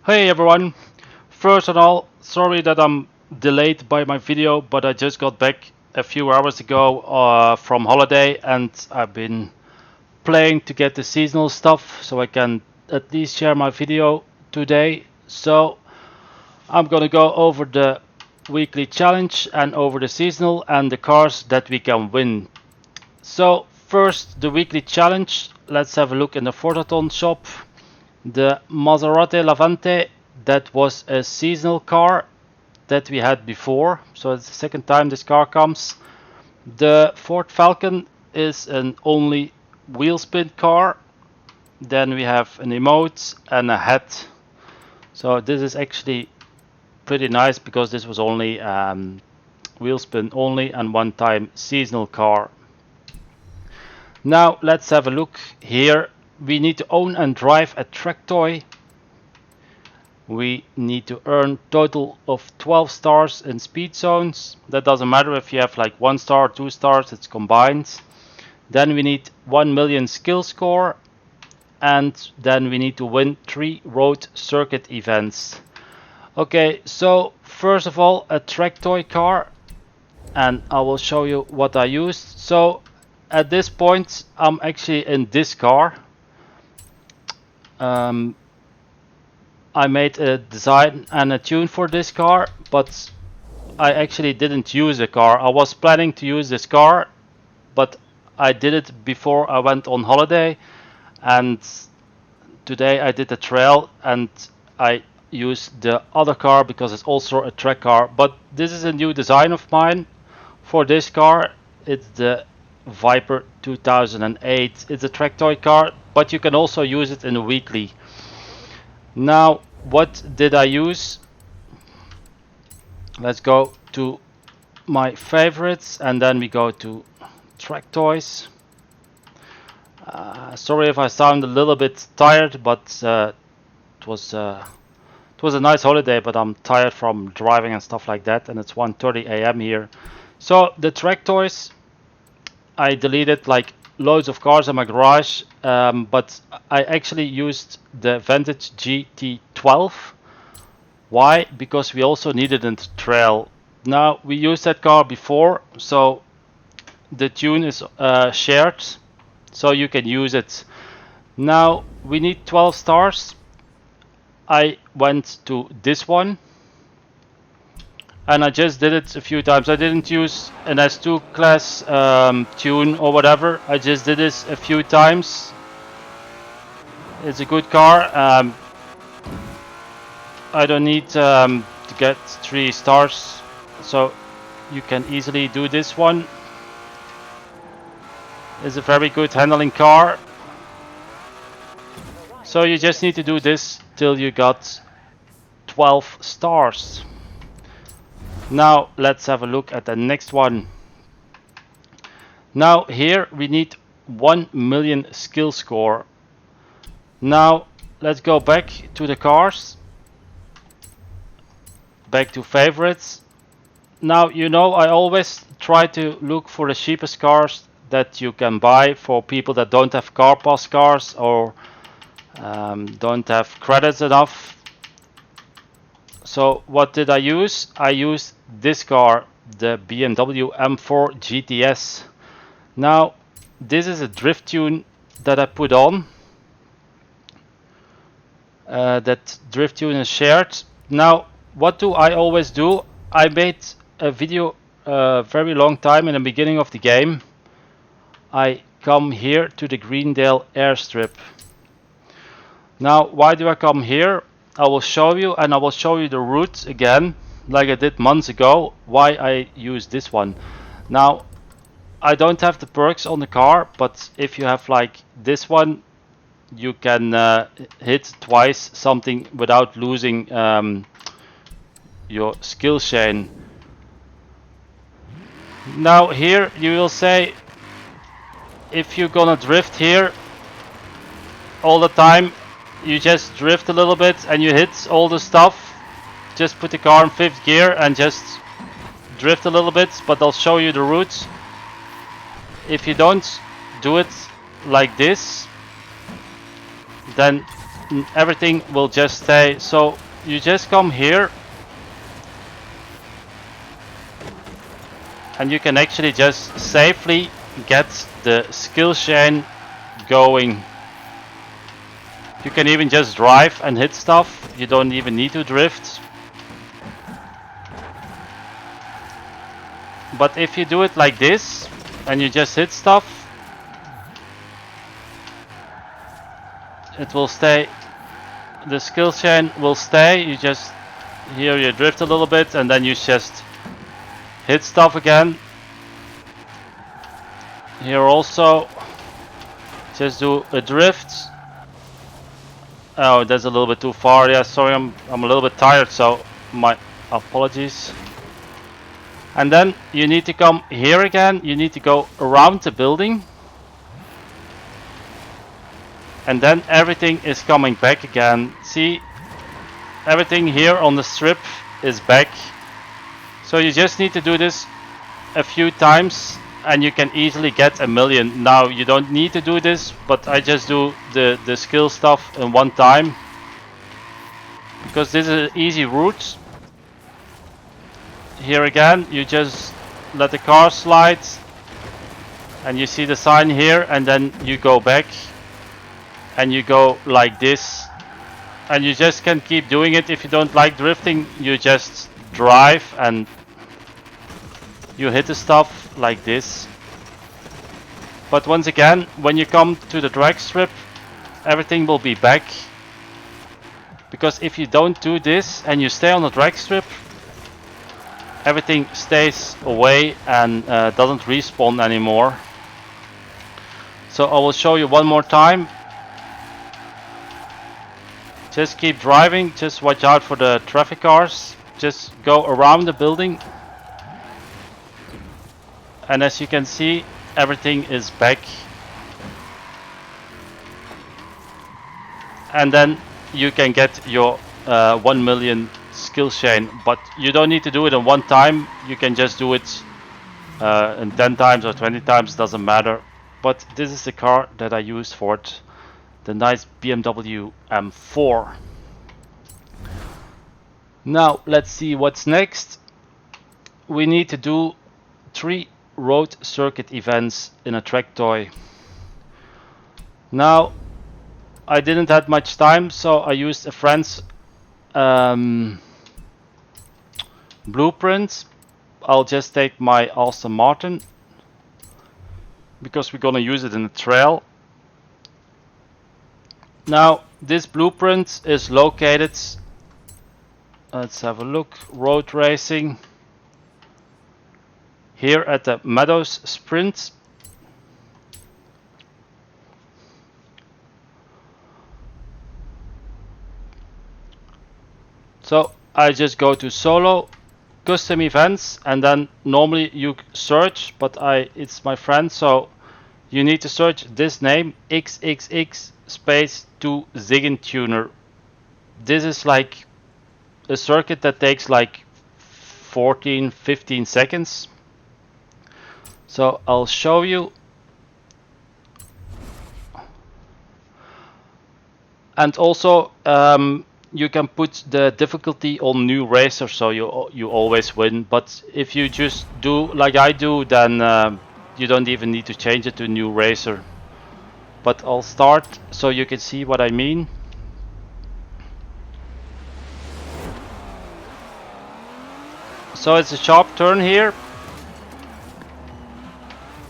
Hey everyone! First of all, sorry that I'm delayed by my video, but I just got back a few hours ago from holiday and I've been playing to get the seasonal stuff so I can at least share my video today. So I'm gonna go over the weekly challenge and over the seasonal and the cars that we can win. So first the weekly challenge, let's have a look in the Forzathon shop. The Maserati Levante, that was a seasonal car that we had before, so it's the second time this car comes. The Ford Falcon is an only wheel spin car. Then we have an emote and a hat. So this is actually pretty nice because this was only wheel spin only and one time seasonal car. Now let's have a look here. We need to own and drive a track toy. We need to earn total of 12 stars in speed zones. That doesn't matter if you have like 1 star, 2 stars, it's combined. Then we need 1 million skill score. And then we need to win 3 road circuit events. Okay, so first of all, a track toy car. And I will show you what I used. So at this point, I'm actually in this car. I made a design and a tune for this car, but I actually didn't use the car. I was planning to use this car, but I did it before I went on holiday, and today I did a trail and I used the other car because it's also a track car. But this is a new design of mine for this car. It's the Viper 2008. It's a track toy car, but you can also use it in a weekly. Now, what did I use? Let's go to my favorites and then we go to track toys. Sorry if I sound a little bit tired, but it was a nice holiday, but I'm tired from driving and stuff like that, and it's 1:30 a.m. here. So the track toys, I deleted like loads of cars in my garage, but I actually used the Vantage GT12. Why? Because we also needed a trail. Now we used that car before, so the tune is shared, so you can use it. Now we need 12 stars. I went to this one and I just did it a few times. I didn't use an S2 class tune or whatever. I just did this a few times. It's a good car. I don't need to get 3 stars, so you can easily do this one. It's a very good handling car. So you just need to do this till you got 12 stars. Now let's have a look at the next one. Now here we need 1 million skill score. Now let's go back to the cars. Back to favorites. Now you know I always try to look for the cheapest cars that you can buy for people that don't have car pass cars or don't have credits enough. So what did I use? I used this car, the BMW M4 GTS. Now this is a drift tune that I put on. That drift tune is shared. Now what do I always do? I made a video a very long time in the beginning of the game. I come here to the Greendale airstrip. Now why do I come here? I will show you, and I will show you the route again like I did months ago, why I use this one. Now I don't have the perks on the car, but if you have like this one, you can hit twice something without losing your skill chain. Now here you will say, if you're gonna drift here all the time, you just drift a little bit and you hit all the stuff. Just put the car in 5th gear and just drift a little bit, but I'll show you the route. If you don't do it like this, then everything will just stay. So you just come here and you can actually just safely get the skill chain going. You can even just drive and hit stuff. You don't even need to drift. But if you do it like this and you just hit stuff, it will stay. The skill chain will stay. You just here you drift a little bit and then you just hit stuff again. Here also just do a drift. Oh, that's a little bit too far. Yeah, sorry, I'm a little bit tired, so my apologies. And then you need to come here again. You need to go around the building. And then everything is coming back again. See, everything here on the strip is back. So you just need to do this a few times and you can easily get 1,000,000. Now you don't need to do this, but I just do the skill stuff in one time. Because this is an easy route. Here again, you just let the car slide. And you see the sign here and then you go back. And you go like this. And you just can keep doing it. If you don't like drifting, you just drive and you hit the stuff like this. But once again, when you come to the drag strip, everything will be back. Because if you don't do this and you stay on the drag strip, everything stays away and doesn't respawn anymore. So I will show you one more time. Just keep driving, just watch out for the traffic cars. Just go around the building. And as you can see, everything is back. And then you can get your 1,000,000 skill chain. But you don't need to do it in one time. You can just do it in 10 times or 20 times, doesn't matter. But this is the car that I used for it. The nice BMW M4. Now let's see what's next. We need to do 3 road circuit events in a track toy. Now I didn't have much time, so I used a friend's blueprint. I'll just take my Aston Martin because we're gonna use it in the trail. Now this blueprint is located, let's have a look, road racing, here at the Meadows Sprint. So I just go to solo, custom events, and then normally you search, but it's my friend, so you need to search this name, XXX space 2 Ziggin tuner. This is like a circuit that takes like 14-15 seconds. So I'll show you. And also you can put the difficulty on new racer, so you always win. But if you just do like I do, then you don't even need to change it to new racer. But I'll start so you can see what I mean. So it's a sharp turn here,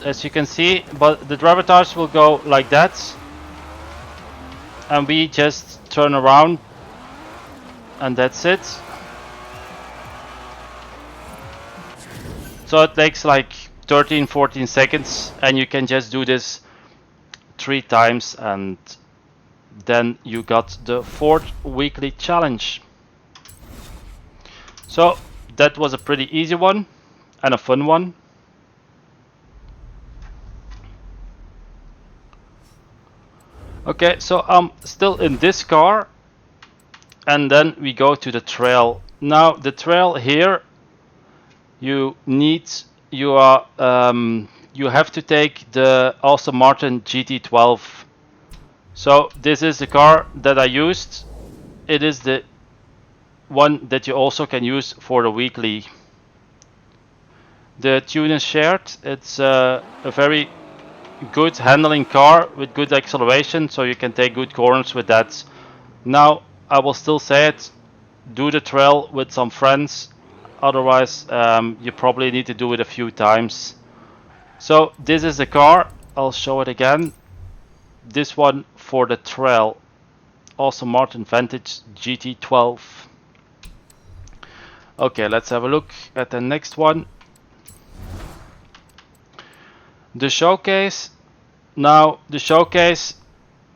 as you can see, but the driver tires will go like that. And we just turn around and that's it. So it takes like 13-14 seconds and you can just do this 3 times and then you got the 4th weekly challenge. So that was a pretty easy one and a fun one. Okay, so I'm still in this car and then we go to the trail. Now the trail here, you have to take the Aston Martin GT12 So this is the car that I used. It is the one that you also can use for the weekly. The tune is shared. It's a very good handling car with good acceleration, so you can take good corners with that. Now, I will still say it, do the trail with some friends, otherwise you probably need to do it a few times. So this is the car, I'll show it again. This one for the trail, Aston Martin Vantage GT12. Okay, let's have a look at the next one. The showcase. Now, the showcase,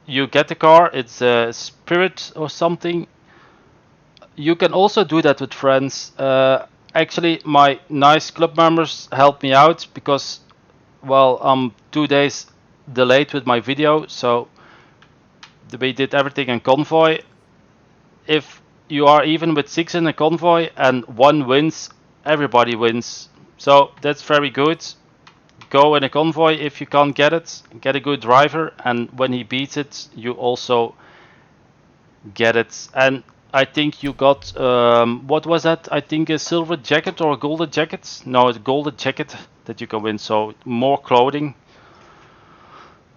you get the car, it's a Spirit or something. You can also do that with friends. Actually, my nice club members helped me out because, well, I'm 2 days delayed with my video, so we did everything in convoy. If you are even with 6 in a convoy and 1 wins, everybody wins. So that's very good. Go in a convoy if you can't get it, get a good driver, and when he beats it, you also get it. And I think you got what was that? I think a silver jacket or a golden jacket. No, it's a golden jacket that you can win. So more clothing.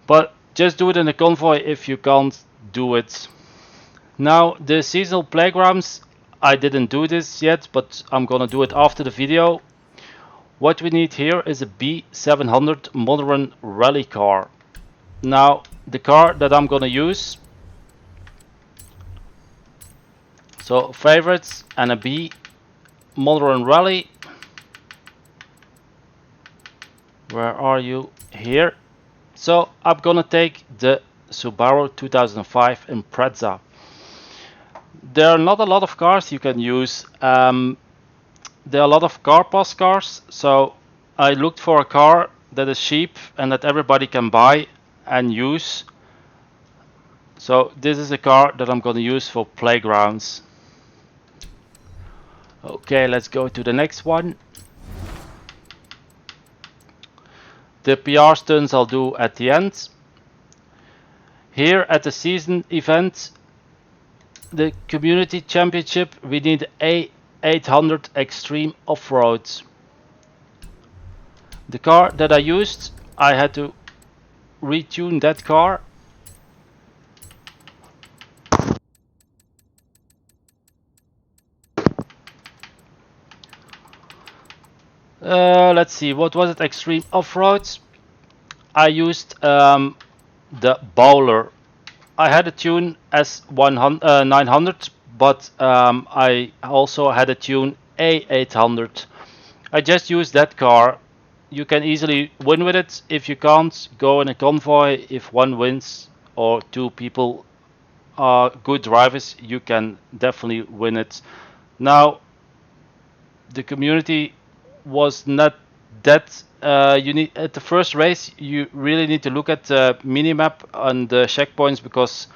But just do it in a convoy if you can't do it. Now the seasonal playgrounds. I didn't do this yet, but I'm gonna do it after the video. What we need here is a B700 modern rally car. Now the car that I'm gonna use. So favorites and a B modern rally. Where are you? Here. So I'm gonna take the Subaru 2005 Impreza. There are not a lot of cars you can use. There are a lot of car pass cars. So I looked for a car that is cheap and that everybody can buy and use. So this is a car that I'm gonna use for playgrounds. Okay, let's go to the next one. The PR stunts I'll do at the end. Here at the season event, the community championship, we need A800 Extreme Off-Road. The car that I used, I had to retune that car. Let's see, what was it? Extreme Off-Road. I used the Bowler. I had a tune S900, but I also had a tune A800. I just used that car. You can easily win with it. If you can't, go in a convoy. If one wins or 2 people are good drivers, you can definitely win it. Now, the community was not that. You need at the first race. You really need to look at the minimap and the checkpoints because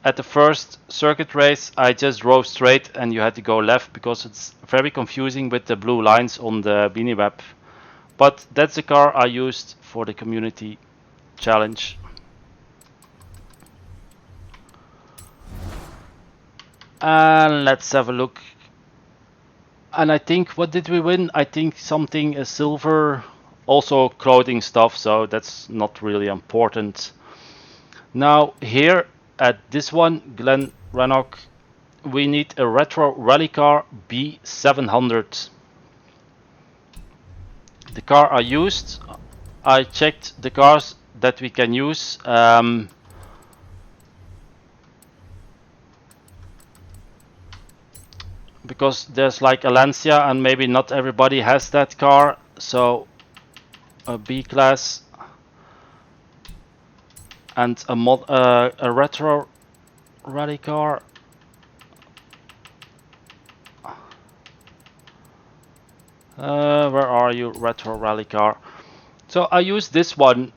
at the first circuit race I just drove straight and you had to go left because it's very confusing with the blue lines on the minimap. But that's the car I used for the community challenge. And let's have a look. And I think, what did we win? I think something, a silver, also clothing stuff, so that's not really important. Now here at this one, Glen Rannoch, we need a retro rally car B700. The car I used, I checked the cars that we can use. Because there's like a Lancia and maybe not everybody has that car, so a B class and a retro rally car. Where are you, retro rally car? So I use this one.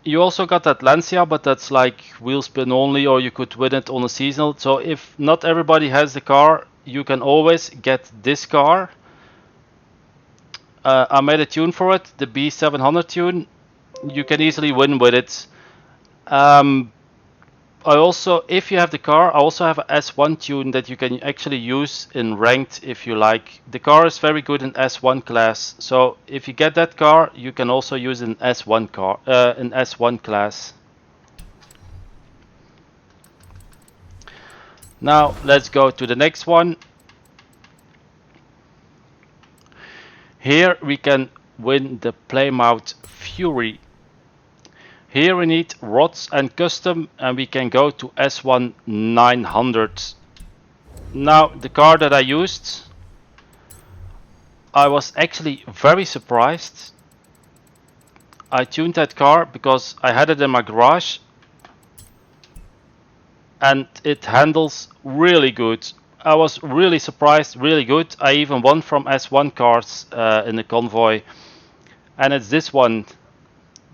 You also got that Lancia, but that's like wheel spin only, or you could win it on a seasonal. So if not everybody has the car, you can always get this car. I made a tune for it, the B700 tune. You can easily win with it. I also, if you have the car, I also have a S1 tune that you can actually use in ranked if you like. The car is very good in S1 class, so if you get that car, you can also use an S1 car, in S1 class. Now let's go to the next one. Here we can win the Plymouth Fury. Here we need rods and custom, and we can go to S1 900. Now the car that I used, I was actually very surprised. I tuned that car because I had it in my garage and it handles really good. I was really surprised, really good. I even won from S1 cars in the convoy, and it's this one,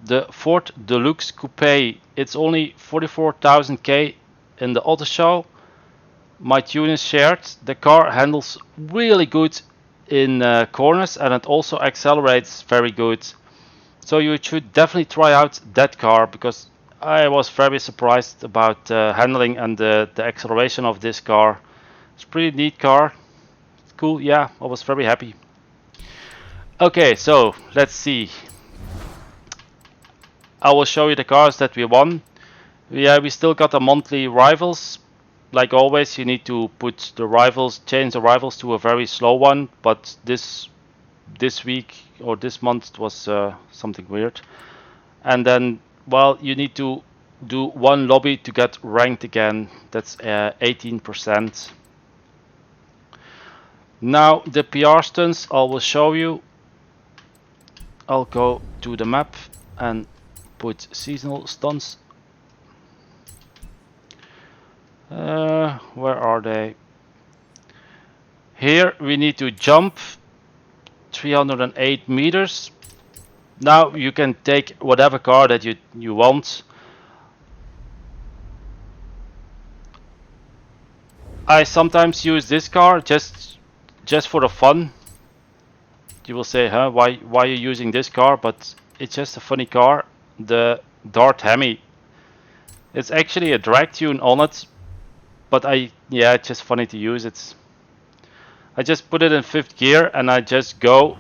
the Ford Deluxe Coupe. It's only 44,000 K in the auto show. My tune is shared. The car handles really good in corners, and it also accelerates very good. So you should definitely try out that car, because I was very surprised about handling and the acceleration of this car. It's a pretty neat car. It's cool, yeah, I was very happy. Okay, so let's see. I will show you the cars that we won. Yeah, we still got the monthly rivals. Like always, you need to put the rivals, change the rivals to a very slow one. But this week or this month it was something weird. And then, well, you need to do one lobby to get ranked again. That's 18%. Now the PR stunts I will show you. I'll go to the map and put seasonal stunts. Where are they? Here we need to jump 308 meters. Now you can take whatever car that you want. I sometimes use this car just for the fun. You will say, huh, why are you using this car? But it's just a funny car. The Dart Hemi. It's actually a drag tune on it, but yeah, it's just funny to use. I just put it in 5th gear and I just go.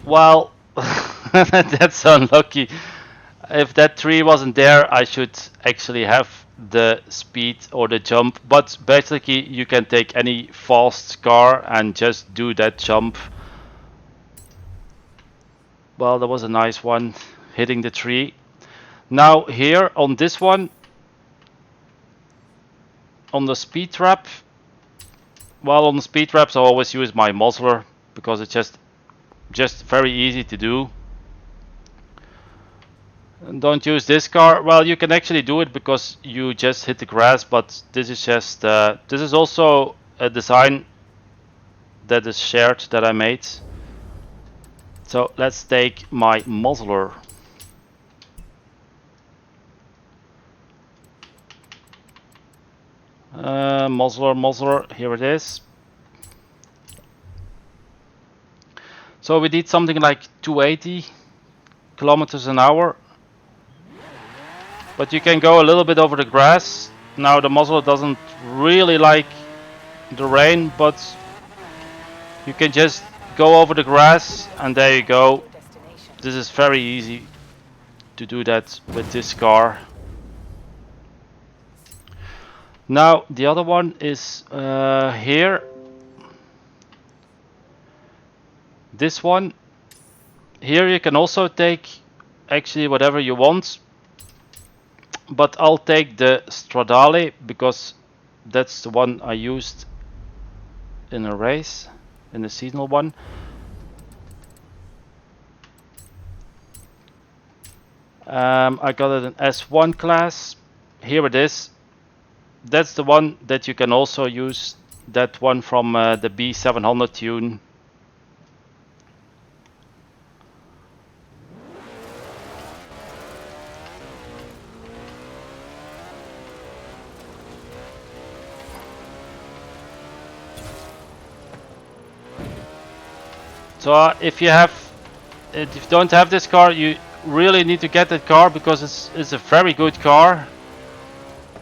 Well, that's unlucky. If that tree wasn't there, I should actually have the speed or the jump. But basically, you can take any fast car and just do that jump. Well, that was a nice one, hitting the tree. Now here on this one, on the speed trap. Well, on the speed traps, I always use my muzzler because it's just very easy to do. And don't use this car. Well, you can actually do it because you just hit the grass, but this is just this is also a design that is shared that I made. So let's take my muzzler. Muzzler, here it is. So we did something like 280 kilometers an hour. But you can go a little bit over the grass. Now the muzzler doesn't really like the rain, but you can just go over the grass and there you go. This is very easy to do that with this car. Now the other one is here. This one. Here you can also take actually whatever you want. But I'll take the Stradale because that's the one I used in a race, in the seasonal one. I got it in S1 class. Here it is. That's the one that you can also use. That one from the B700 tune. So if you don't have this car, you really need to get that car because it's a very good car.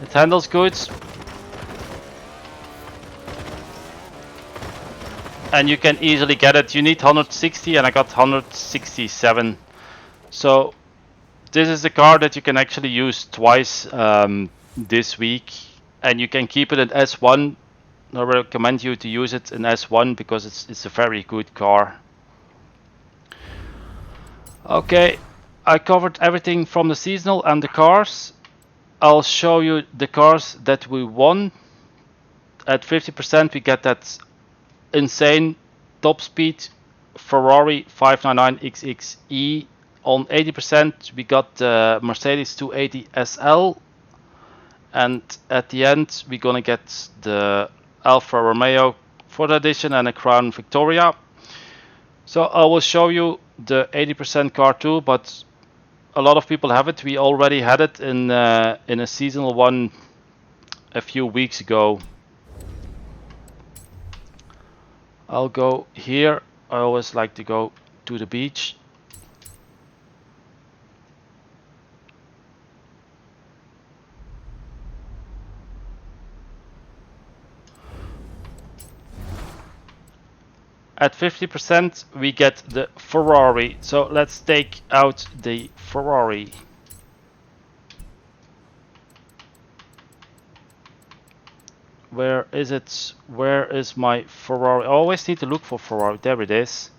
It handles good. And you can easily get it. You need 160 and I got 167. So this is a car that you can actually use twice this week, and you can keep it in S1. I recommend you to use it in S1 because it's a very good car. Okay, I covered everything from the seasonal and the cars. I'll show you the cars that we won. At 50% we get that insane top speed Ferrari 599XX-E. On 80% we got the Mercedes 280 SL, and at the end we're gonna get the Alfa Romeo 4th edition and a Crown Victoria. So I will show you the 80% car too, but a lot of people have it. We already had it in a seasonal one a few weeks ago. I'll go here. I always like to go to the beach. At 50% we get the Ferrari. So let's take out the Ferrari. Where is it? Where is my Ferrari? I always need to look for Ferrari. There it is.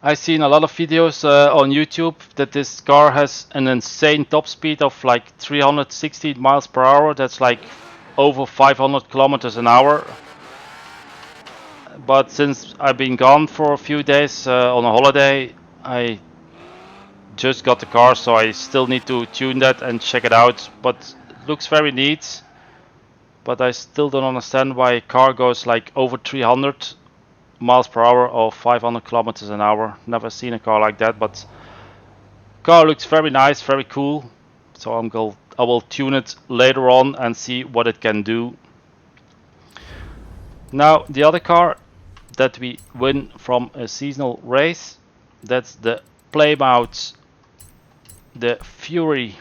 I've seen a lot of videos on YouTube that this car has an insane top speed of like 360 miles per hour. That's like over 500 kilometers an hour. But since I've been gone for a few days on a holiday, I just got the car, so I still need to tune that and check it out. But it looks very neat. But I still don't understand why a car goes like over 300 miles per hour or 500 kilometers an hour. Never seen a car like that, but car looks very nice, very cool. So I will tune it later on and see what it can do. Now the other car that we win from a seasonal race, that's the Plymouth, the Fury.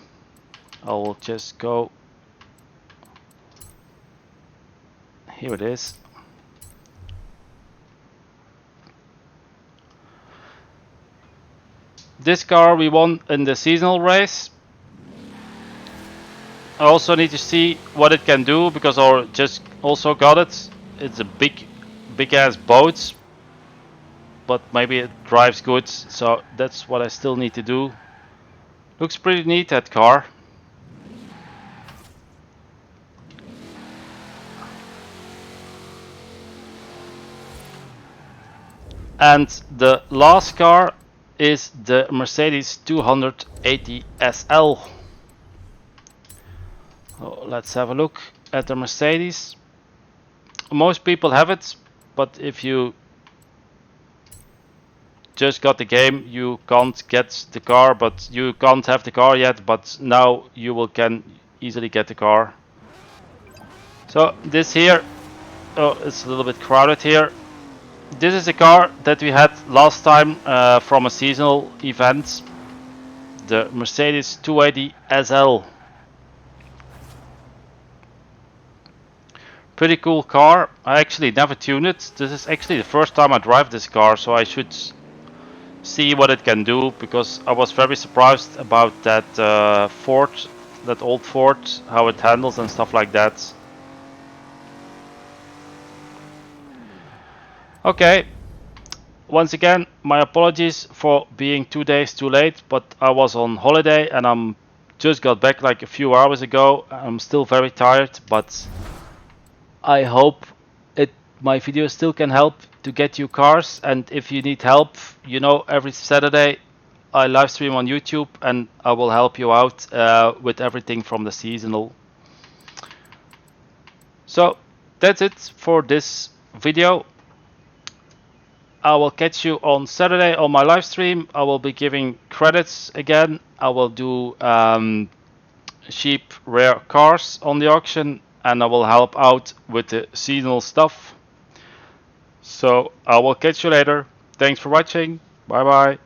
I will just go. Here it is. This car we won in the seasonal race. I also need to see what it can do because I just also got it. It's a big ass boat, but maybe it drives good, so that's what I still need to do. Looks pretty neat, that car. And the last car is the Mercedes 280 SL. So let's have a look at the Mercedes. Most people have it, but if you just got the game, you can't get the car, but you can't have the car yet, but now you can easily get the car. So this here, oh, it's a little bit crowded here. This is a car that we had last time from a seasonal event, the Mercedes 280 SL. Pretty cool car. I actually never tuned it. This is actually the first time I drive this car, so I should see what it can do, because I was very surprised about that Ford, that old Ford, how it handles and stuff like that. Okay, once again my apologies for being 2 days too late, but I was on holiday and I'm just got back like a few hours ago. I'm still very tired, but I hope my video still can help to get you cars. And if you need help, you know, every Saturday I live stream on YouTube and I will help you out with everything from the seasonal. So that's it for this video. I will catch you on Saturday on my live stream. I will be giving credits again. I will do cheap rare cars on the auction, and I will help out with the seasonal stuff. So I will catch you later. Thanks for watching. Bye bye.